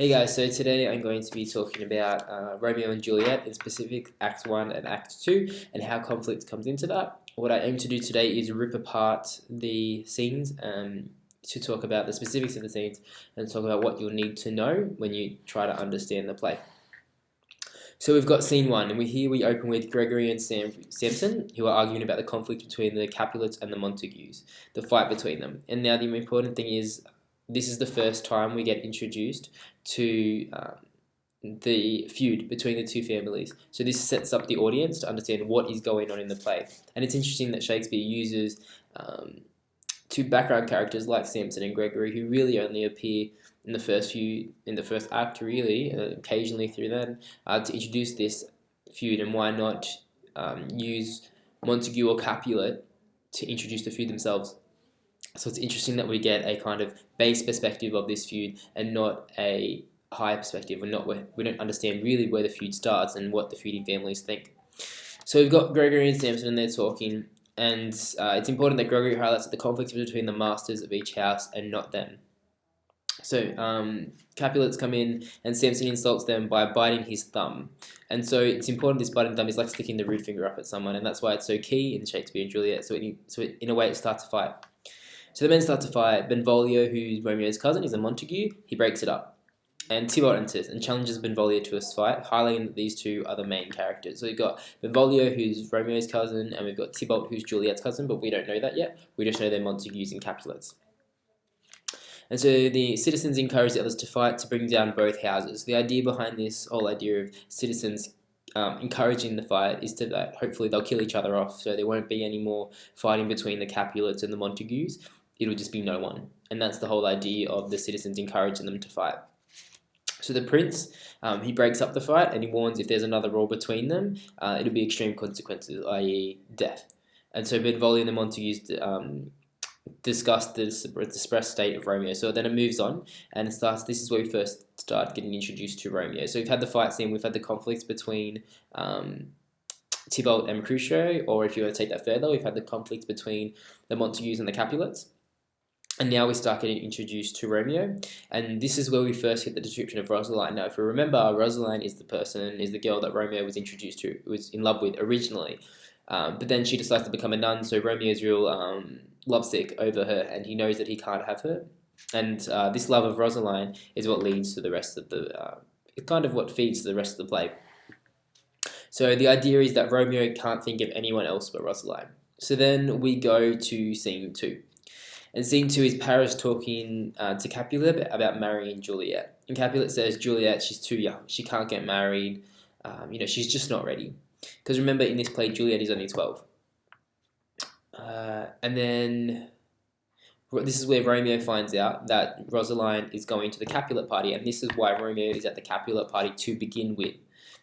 Hey guys, so today I'm going to be talking about Romeo and Juliet, in specific Act 1 and Act 2, and how conflict comes into that. What I aim to do today is rip apart the scenes to talk about the specifics of the scenes and talk about what you'll need to know when you try to understand the play. So we've got scene 1, and we open with Gregory and Samson, who are arguing about the conflict between the Capulets and the Montagues, the fight between them. And now the important thing is, this is the first time we get introduced to the feud between the two families. So this sets up the audience to understand what is going on in the play. And it's interesting that Shakespeare uses two background characters like Samson and Gregory, who really only appear in the first act, really, occasionally through then, to introduce this feud. And why not use Montague or Capulet to introduce the feud themselves? So it's interesting that we get a kind of base perspective of this feud and not a high perspective. We don't understand really where the feud starts and what the feuding families think. So we've got Gregory and Samson, and they're talking, and it's important that Gregory highlights that the conflict is between the masters of each house and not them. So Capulets come in, and Samson insults them by biting his thumb. And so it's important, this biting thumb is like sticking the root finger up at someone, and that's why it's so key in Shakespeare and Juliet. So in a way, it starts a fight. So the men start to fight. Benvolio, who's Romeo's cousin, is a Montague. He breaks it up. And Tybalt enters and challenges Benvolio to a fight, highlighting that these two are the main characters. So we've got Benvolio, who's Romeo's cousin, and we've got Tybalt, who's Juliet's cousin, but we don't know that yet. We just know they're Montagues and Capulets. And so the citizens encourage the others to fight to bring down both houses. The idea behind this whole idea of citizens encouraging the fight is that hopefully they'll kill each other off, so there won't be any more fighting between the Capulets and the Montagues. It'll just be no one. And that's the whole idea of the citizens encouraging them to fight. So the prince, he breaks up the fight, and he warns if there's another war between them, it'll be extreme consequences, i.e. death. And so Benvolio and the Montagues discuss the depressed state of Romeo. So then it moves on, and it starts. This is where we first start getting introduced to Romeo. So we've had the fight scene, we've had the conflicts between Tybalt and Mercutio, or if you want to take that further, we've had the conflicts between the Montagues and the Capulets. And now we start getting introduced to Romeo, and this is where we first get the description of Rosaline. Now, if you remember, Rosaline is the girl that Romeo was introduced to, was in love with originally, but then she decides to become a nun, so Romeo's real lovesick over her, and he knows that he can't have her. And this love of Rosaline is what leads to the rest of the, kind of what feeds the rest of the play. So the idea is that Romeo can't think of anyone else but Rosaline. So then we go to scene 2. And scene 2 is Paris talking to Capulet about marrying Juliet. And Capulet says, Juliet, she's too young. She can't get married. She's just not ready. Because remember, in this play, Juliet is only 12. And then this is where Romeo finds out that Rosaline is going to the Capulet party. And this is why Romeo is at the Capulet party to begin with.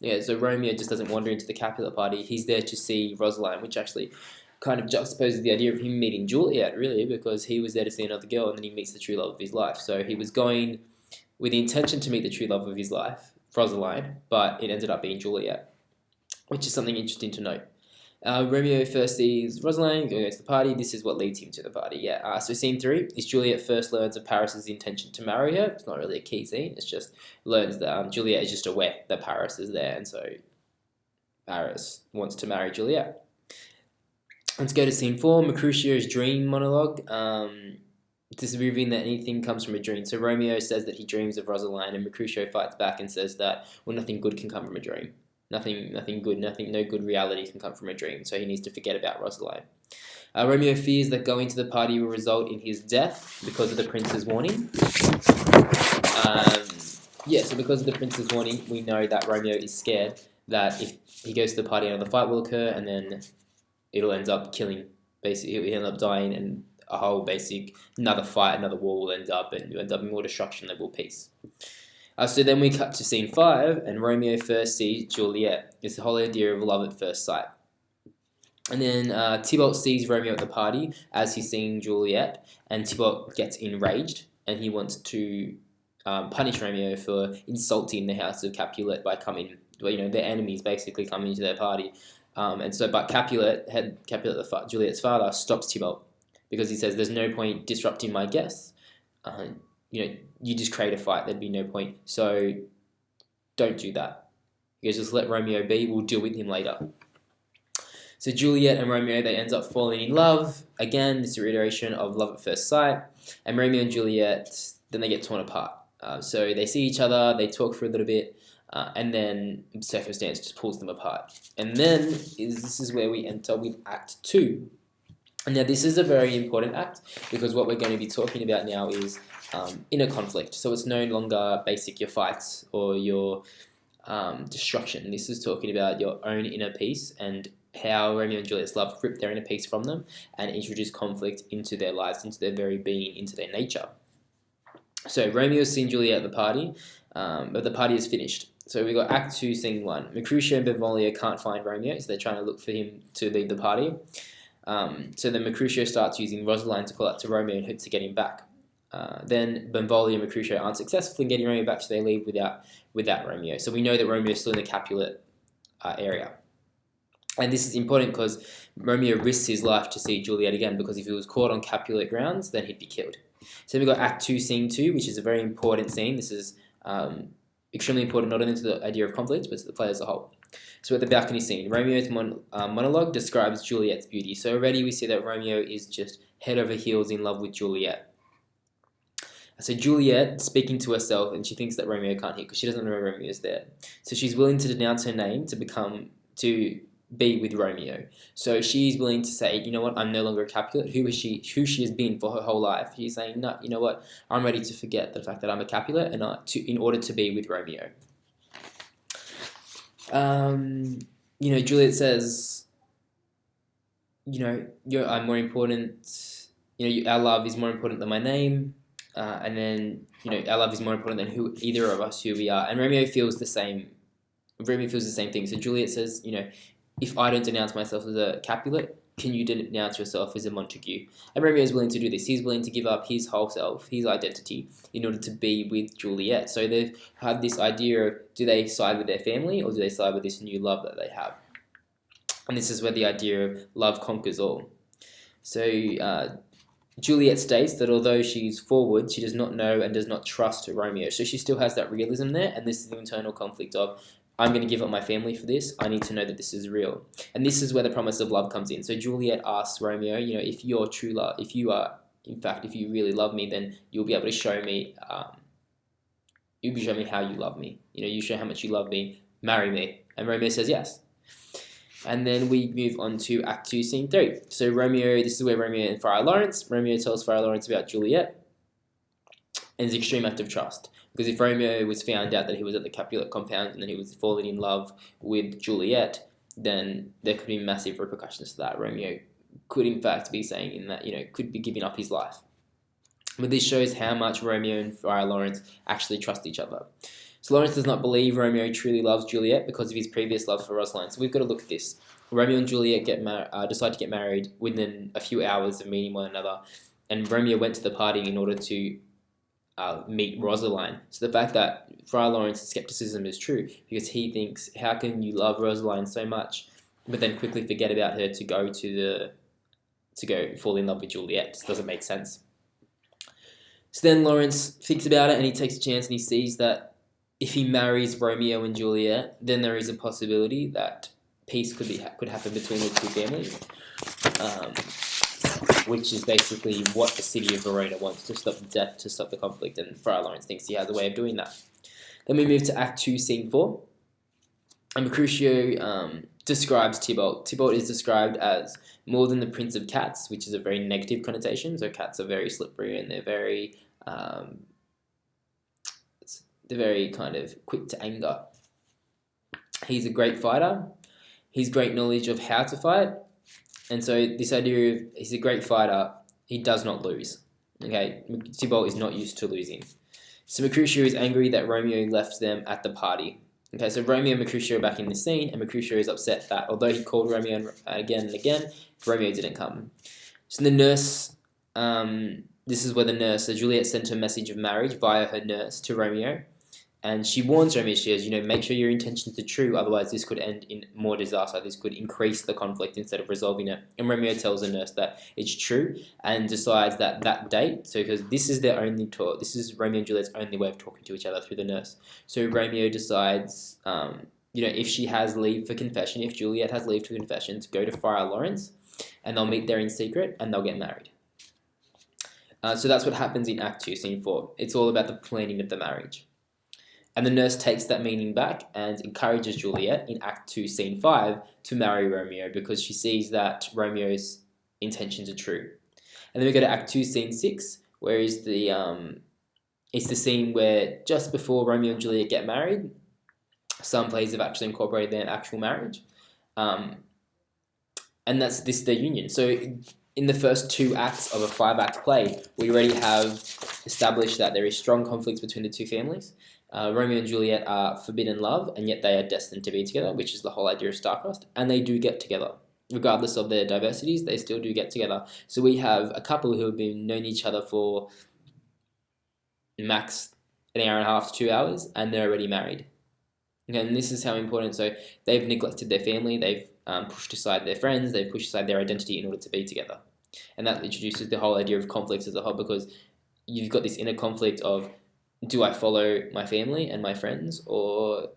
Yeah, so Romeo just doesn't wander into the Capulet party. He's there to see Rosaline, which actually kind of juxtaposes the idea of him meeting Juliet, really, because he was there to see another girl, and then he meets the true love of his life. So he was going with the intention to meet the true love of his life, Rosaline, but it ended up being Juliet, which is something interesting to note. Romeo first sees Rosaline, goes to the party. This is what leads him to the party. So scene 3 is Juliet first learns of Paris's intention to marry her. It's not really a key scene. It's just learns that Juliet is just aware that Paris is there, and so Paris wants to marry Juliet. Let's go to scene 4, Mercutio's dream monologue. Disproving that anything comes from a dream. So Romeo says that he dreams of Rosaline, and Mercutio fights back and says that, well, nothing good can come from a dream. Nothing good, no good reality can come from a dream. So he needs to forget about Rosaline. Romeo fears that going to the party will result in his death because of the prince's warning. So because of the prince's warning, we know that Romeo is scared that if he goes to the party, another fight will occur, and then it'll end up killing. Basically, he'll end up dying, and a whole another fight, another war will end up, and you end up in more destruction than will peace. So then we cut to scene 5, and Romeo first sees Juliet. It's the whole idea of love at first sight. And then Tybalt sees Romeo at the party as he's seeing Juliet, and Tybalt gets enraged, and he wants to punish Romeo for insulting the house of Capulet by coming, their enemies basically coming to their party. But Capulet, Juliet's father, stops Tybalt because he says there's no point disrupting my guests. you just create a fight. There'd be no point. So don't do that. You guys just let Romeo be. We'll deal with him later. So Juliet and Romeo, they end up falling in love. Again, this is a reiteration of love at first sight. And Romeo and Juliet, then they get torn apart. So they see each other, they talk for a little bit, and then circumstance just pulls them apart. And then this is where we enter with Act 2. And now this is a very important act, because what we're going to be talking about now is inner conflict. So it's no longer basic your fights or your destruction. This is talking about your own inner peace and how Romeo and Juliet's love ripped their inner peace from them and introduced conflict into their lives, into their very being, into their nature. So Romeo's seen Juliet at the party, but the party is finished. So we got Act 2, Scene 1. Mercutio and Benvolio can't find Romeo, so they're trying to look for him to leave the party. So then Mercutio starts using Rosaline to call out to Romeo in hopes to get him back. Then Benvolio and Mercutio aren't successful in getting Romeo back, so they leave without Romeo. So we know that Romeo is still in the Capulet area. And this is important because Romeo risks his life to see Juliet again, because if he was caught on Capulet grounds, then he'd be killed. So we've got Act 2, Scene 2, which is a very important scene. This is extremely important not only to the idea of conflict, but to the play as a whole. So at the balcony scene, Romeo's monologue describes Juliet's beauty. So already we see that Romeo is just head over heels in love with Juliet. So Juliet speaking to herself, and she thinks that Romeo can't hear because she doesn't know Romeo is there. So she's willing to denounce her name to be with Romeo. So she's willing to say, you know what, I'm no longer a Capulet. Who she has been for her whole life. She's saying, no, you know what, I'm ready to forget the fact that I'm a Capulet in order to be with Romeo. Juliet says, I'm more important. Our love is more important than my name. And then, our love is more important than either of us who we are. And Romeo feels the same. Romeo feels the same thing. So Juliet says, if I don't denounce myself as a Capulet, can you denounce yourself as a Montague? And Romeo is willing to do this. He's willing to give up his whole self, his identity, in order to be with Juliet. So they've had this idea of, do they side with their family or do they side with this new love that they have? And this is where the idea of love conquers all. So Juliet states that although she's forward, she does not know and does not trust Romeo. So she still has that realism there, and this is the internal conflict of, I'm going to give up my family for this. I need to know that this is real. And this is where the promise of love comes in. So Juliet asks Romeo, if you're true love, if you really love me, then you'll be able to show me, how you love me. You show how much you love me, marry me. And Romeo says yes. And then we move on to Act 2, Scene 3. So this is where Romeo and Friar Lawrence tells Friar Lawrence about Juliet, and it's an extreme act of trust. Because if Romeo was found out that he was at the Capulet compound and then he was falling in love with Juliet, then there could be massive repercussions to that. Romeo could in fact be saying that, could be giving up his life. But this shows how much Romeo and Friar Lawrence actually trust each other. So Lawrence does not believe Romeo truly loves Juliet because of his previous love for Rosaline. So we've got to look at this. Romeo and Juliet decide to get married within a few hours of meeting one another, and Romeo went to the party in order to meet Rosaline. So the fact that Friar Lawrence's skepticism is true, because he thinks, how can you love Rosaline so much but then quickly forget about her to go fall in love with Juliet? This doesn't make sense. So then Lawrence thinks about it and he takes a chance, and he sees that if he marries Romeo and Juliet, then there is a possibility that peace could happen between the two families. Which is basically what the city of Verona wants, to stop the death, to stop the conflict, and Friar Lawrence thinks he has a way of doing that. Then we move to Act 2, Scene 4, and Mercutio describes Tybalt. Tybalt is described as more than the Prince of Cats, which is a very negative connotation, so cats are very slippery and they're very kind of quick to anger. He's a great fighter, he's great knowledge of how to fight, and so this idea of he's a great fighter, he does not lose. Okay, Tybalt is not used to losing. So Mercutio is angry that Romeo left them at the party. Okay, so Romeo and Mercutio are back in the scene, and Mercutio is upset that although he called Romeo again and again, Romeo didn't come. So the nurse, this is where the nurse, so Juliet sent a message of marriage via her nurse to Romeo, And she warns Romeo, she says, make sure your intentions are true, otherwise this could end in more disaster. This could increase the conflict instead of resolving it. And Romeo tells the nurse that it's true and decides that date, so because this is their only talk, this is Romeo and Juliet's only way of talking to each other, through the nurse. So Romeo decides, if she has leave for confession, if Juliet has leave for confession, to go to Friar Lawrence, and they'll meet there in secret and they'll get married. So that's what happens in Act 2, Scene 4. It's all about the planning of the marriage. And the nurse takes that meaning back and encourages Juliet in Act 2, Scene 5 to marry Romeo, because she sees that Romeo's intentions are true. And then we go to Act 2, Scene 6, where is it's the scene where just before Romeo and Juliet get married, some plays have actually incorporated their actual marriage. And that's their union. So in the first 2 acts of a 5-act play, we already have established that there is strong conflicts between the two families. Romeo and Juliet are forbidden love, and yet they are destined to be together, which is the whole idea of star-crossed, and they do get together. Regardless of their diversities, they still do get together. So we have a couple who have been known each other for max an hour and a half to 2 hours, and they're already married. Okay, and this is how important. So they've neglected their family, they've pushed aside their friends, they've pushed aside their identity in order to be together. And that introduces the whole idea of conflicts as a whole, because you've got this inner conflict of, do I follow my family and my friends, or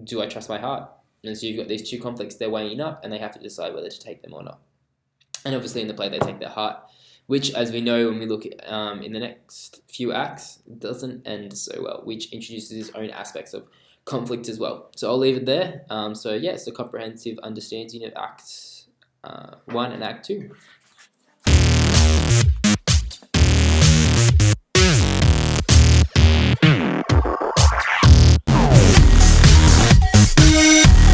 do I trust my heart? And so you've got these 2 conflicts they're weighing up, and they have to decide whether to take them or not. And obviously in the play they take their heart, which, as we know when we look at, in the next few acts, doesn't end so well, which introduces its own aspects of conflict as well. So I'll leave it there. So yeah, it's a comprehensive understanding of Act 1 and Act 2.